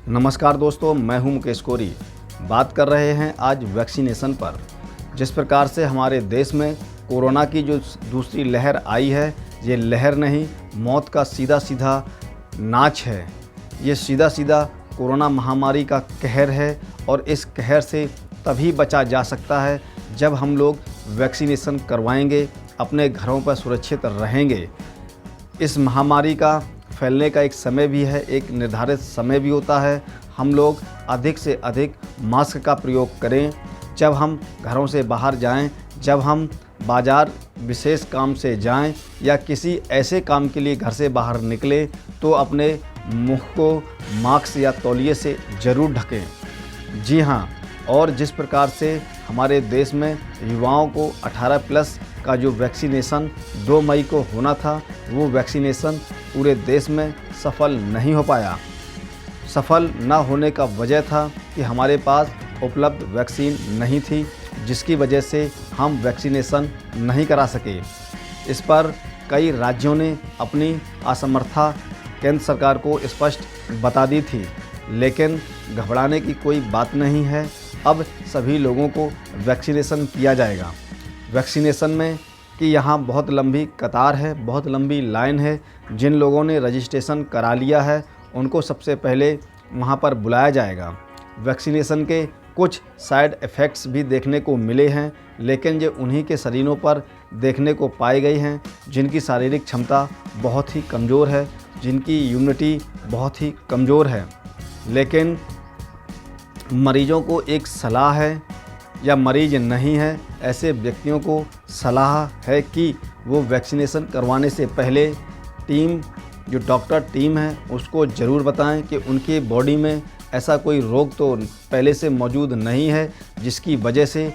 नमस्कार दोस्तों, मैं हूं मुकेश कोरी। बात कर रहे हैं आज वैक्सीनेशन पर। जिस प्रकार से हमारे देश में कोरोना की जो दूसरी लहर आई है, ये लहर नहीं, मौत का सीधा सीधा नाच है। ये सीधा सीधा कोरोना महामारी का कहर है और इस कहर से तभी बचा जा सकता है जब हम लोग वैक्सीनेशन करवाएंगे, अपने घरों पर सुरक्षित रहेंगे। इस महामारी का फैलने का एक समय भी है, एक निर्धारित समय भी होता है। हम लोग अधिक से अधिक मास्क का प्रयोग करें जब हम घरों से बाहर जाएं, जब हम बाज़ार विशेष काम से जाएं या किसी ऐसे काम के लिए घर से बाहर निकलें तो अपने मुंह को मास्क या तौलिए से ज़रूर ढकें। जी हाँ, और जिस प्रकार से हमारे देश में युवाओं को 18 प्लस का जो वैक्सीनेशन 2 मई को होना था, वो वैक्सीनेशन पूरे देश में सफल नहीं हो पाया। सफल न होने का वजह था कि हमारे पास उपलब्ध वैक्सीन नहीं थी, जिसकी वजह से हम वैक्सीनेशन नहीं करा सके। इस पर कई राज्यों ने अपनी असमर्थता केंद्र सरकार को स्पष्ट बता दी थी, लेकिन घबराने की कोई बात नहीं है। अब सभी लोगों को वैक्सीनेशन किया जाएगा। वैक्सीनेशन में कि यहाँ बहुत लंबी कतार है, बहुत लंबी लाइन है। जिन लोगों ने रजिस्ट्रेशन करा लिया है उनको सबसे पहले वहाँ पर बुलाया जाएगा। वैक्सीनेशन के कुछ साइड इफ़ेक्ट्स भी देखने को मिले हैं, लेकिन ये उन्हीं के शरीरों पर देखने को पाए गए हैं जिनकी शारीरिक क्षमता बहुत ही कमज़ोर है, जिनकी इम्यूनिटी बहुत ही कमज़ोर है। लेकिन मरीजों को एक सलाह है, या मरीज नहीं है, ऐसे व्यक्तियों को सलाह है कि वो वैक्सीनेशन करवाने से पहले जो डॉक्टर टीम है उसको ज़रूर बताएं कि उनकी बॉडी में ऐसा कोई रोग तो पहले से मौजूद नहीं है जिसकी वजह से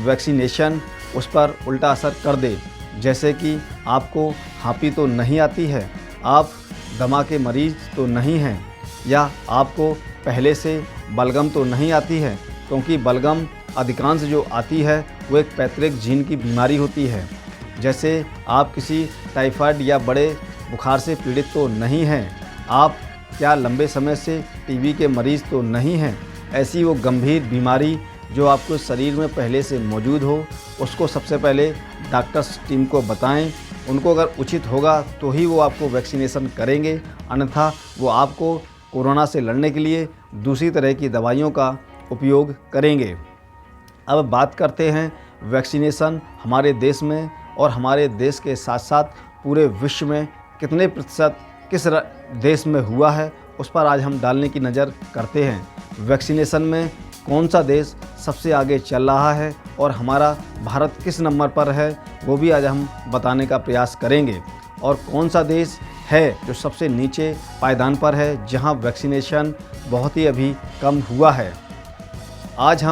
वैक्सीनेशन उस पर उल्टा असर कर दे। जैसे कि आपको हाँफी तो नहीं आती है, आप दमा के मरीज़ तो नहीं हैं, या आपको पहले से बलगम तो नहीं आती है, क्योंकि बलगम अधिकांश जो आती है वो एक पैतृक जीन की बीमारी होती है। जैसे आप किसी टाइफाइड या बड़े बुखार से पीड़ित तो नहीं हैं, आप क्या लंबे समय से टीबी के मरीज़ तो नहीं हैं। ऐसी वो गंभीर बीमारी जो आपको शरीर में पहले से मौजूद हो, उसको सबसे पहले डॉक्टर्स टीम को बताएं। उनको अगर उचित होगा तो ही वो आपको वैक्सीनेशन करेंगे, अन्यथा वो आपको कोरोना से लड़ने के लिए दूसरी तरह की दवाइयों का उपयोग करेंगे। अब बात करते हैं वैक्सीनेशन हमारे देश में और हमारे देश के साथ साथ पूरे विश्व में कितने प्रतिशत किस देश में हुआ है, उस पर आज हम डालने की नज़र करते हैं। वैक्सीनेशन में कौन सा देश सबसे आगे चल रहा है और हमारा भारत किस नंबर पर है, वो भी आज हम बताने का प्रयास करेंगे। और कौन सा देश है जो सबसे नीचे पायदान पर है, जहां वैक्सीनेशन बहुत ही अभी कम हुआ है। आज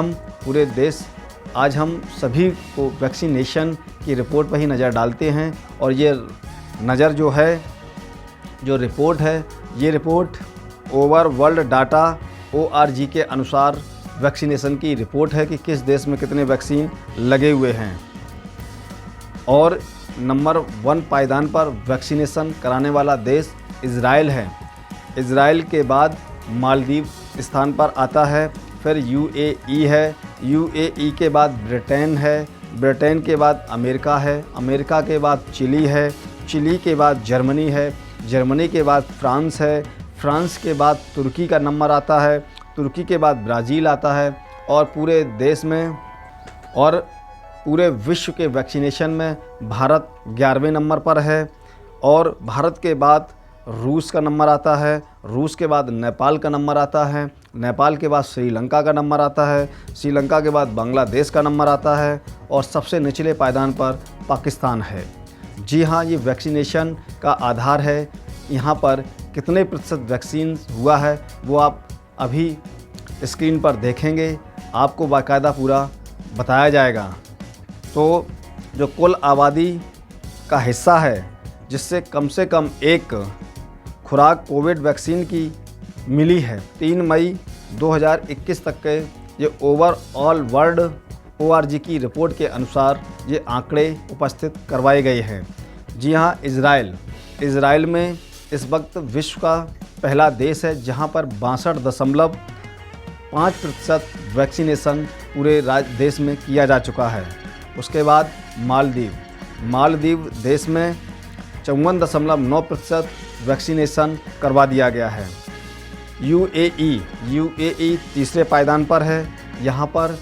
हम सभी को वैक्सीनेशन की रिपोर्ट पर ही नज़र डालते हैं। और ये नज़र जो रिपोर्ट है, ये report over world data ORG के अनुसार वैक्सीनेशन की रिपोर्ट है कि किस देश में कितने वैक्सीन लगे हुए हैं। और नंबर 1 पायदान पर वैक्सीनेशन कराने वाला देश इज़राइल है। इज़राइल के बाद मालदीव स्थान पर आता है, फिर UAE है, UAE के बाद ब्रिटेन है, ब्रिटेन के बाद अमेरिका है, अमेरिका के बाद चिली है, चिली के बाद जर्मनी है, जर्मनी के बाद फ्रांस है, फ्रांस के बाद तुर्की का नंबर आता है, तुर्की के बाद ब्राज़ील आता है। और पूरे देश में और पूरे विश्व के वैक्सीनेशन में भारत 11वें नंबर पर है। और भारत के बाद रूस का नंबर आता है, रूस के बाद नेपाल का नंबर आता है, नेपाल के बाद श्रीलंका का नंबर आता है, श्रीलंका के बाद बांग्लादेश का नंबर आता है, और सबसे निचले पायदान पर पाकिस्तान है। जी हाँ, ये वैक्सीनेशन का आधार है। यहाँ पर कितने प्रतिशत वैक्सीन हुआ है वो आप अभी स्क्रीन पर देखेंगे, आपको बाकायदा पूरा बताया जाएगा। तो जो कुल आबादी का हिस्सा है, जिससे कम से कम एक खुराक कोविड वैक्सीन की मिली है, 3 मई 2021 तक के ये ओवरऑल वर्ल्ड ORG की रिपोर्ट के अनुसार ये आंकड़े उपस्थित करवाए गए हैं। जी हाँ, इज़राइल में इस वक्त विश्व का पहला देश है जहां पर 62.5% वैक्सीनेशन पूरे देश में किया जा चुका है। उसके बाद मालदीव देश में 54.9% वैक्सीनेशन करवा दिया गया है। यूएई तीसरे पायदान पर है, यहाँ पर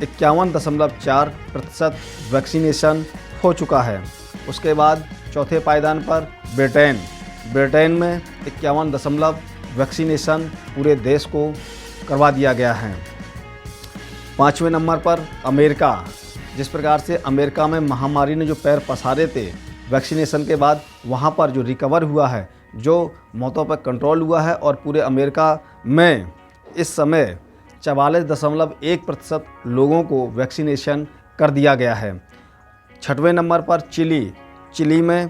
51.4% वैक्सीनेशन हो चुका है। उसके बाद चौथे पायदान पर ब्रिटेन में 51 वैक्सीनेशन पूरे देश को करवा दिया गया है। पाँचवें नंबर पर अमेरिका। जिस प्रकार से अमेरिका में महामारी ने जो पैर पसारे थे वैक्सीनेशन के बाद, वहाँ पर जो रिकवर हुआ है, जो मौतों पर कंट्रोल हुआ है और पूरे अमेरिका में इस समय 44.1% लोगों को वैक्सीनेशन कर दिया गया है। छठवें नंबर पर चिली में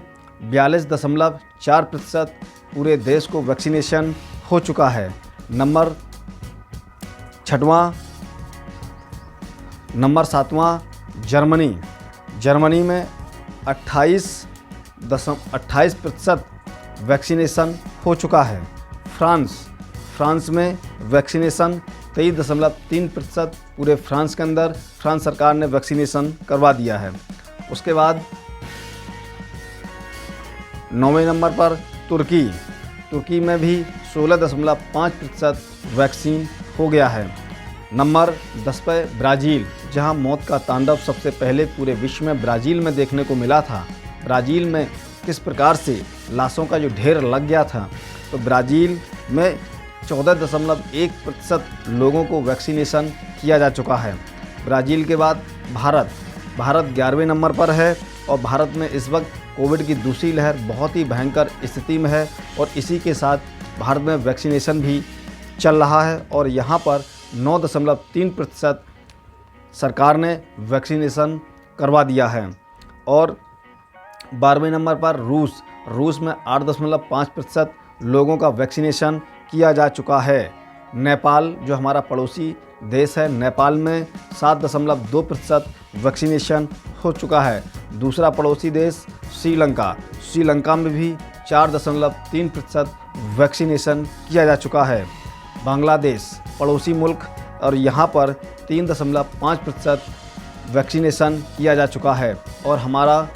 42.4% पूरे देश को वैक्सीनेशन हो चुका है। नंबर सातवां जर्मनी में 28% वैक्सीनेशन हो चुका है। फ्रांस में वैक्सीनेशन 23.3% पूरे फ्रांस के अंदर फ्रांस सरकार ने वैक्सीनेशन करवा दिया है। उसके बाद 9वें नंबर पर तुर्की में भी 16.5% वैक्सीन हो गया है। नंबर 10 पर ब्राज़ील, जहां मौत का तांडव सबसे पहले पूरे विश्व में ब्राज़ील में देखने को मिला था। ब्राज़ील में किस प्रकार से लाशों का जो ढेर लग गया था, तो ब्राज़ील में 14.1% लोगों को वैक्सीनेशन किया जा चुका है। ब्राज़ील के बाद भारत 11वें नंबर पर है और भारत में इस वक्त कोविड की दूसरी लहर बहुत ही भयंकर स्थिति में है और इसी के साथ भारत में वैक्सीनेशन भी चल रहा है और यहाँ पर 9.3% सरकार ने वैक्सीनेशन करवा दिया है। और 12वें नंबर पर रूस में 8.5% लोगों का वैक्सीनेशन किया जा चुका है। नेपाल जो हमारा पड़ोसी देश है, नेपाल में 7.2% वैक्सीनेशन हो चुका है। दूसरा पड़ोसी देश श्रीलंका में भी 4.3% वैक्सीनेशन किया जा चुका है। बांग्लादेश पड़ोसी मुल्क और यहाँ पर 3.5% वैक्सीनेशन किया जा चुका है। और हमारा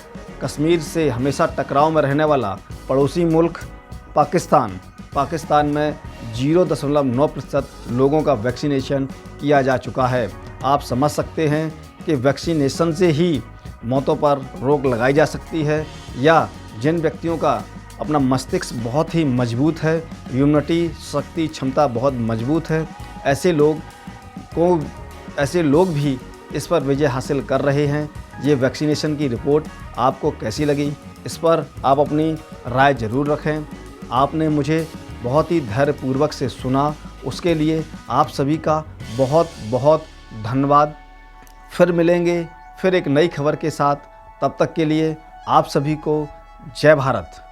कश्मीर से हमेशा टकराव में रहने वाला पड़ोसी मुल्क पाकिस्तान में 0.9% लोगों का वैक्सीनेशन किया जा चुका है। आप समझ सकते हैं कि वैक्सीनेशन से ही मौतों पर रोक लगाई जा सकती है, या जिन व्यक्तियों का अपना मस्तिष्क बहुत ही मजबूत है, इम्यूनिटी शक्ति क्षमता बहुत मजबूत है, ऐसे लोग भी इस पर विजय हासिल कर रहे हैं। ये वैक्सीनेशन की रिपोर्ट आपको कैसी लगी, इस पर आप अपनी राय ज़रूर रखें। आपने मुझे बहुत ही धैर्यपूर्वक से सुना, उसके लिए आप सभी का बहुत बहुत धन्यवाद। फिर मिलेंगे फिर एक नई खबर के साथ, तब तक के लिए आप सभी को जय भारत।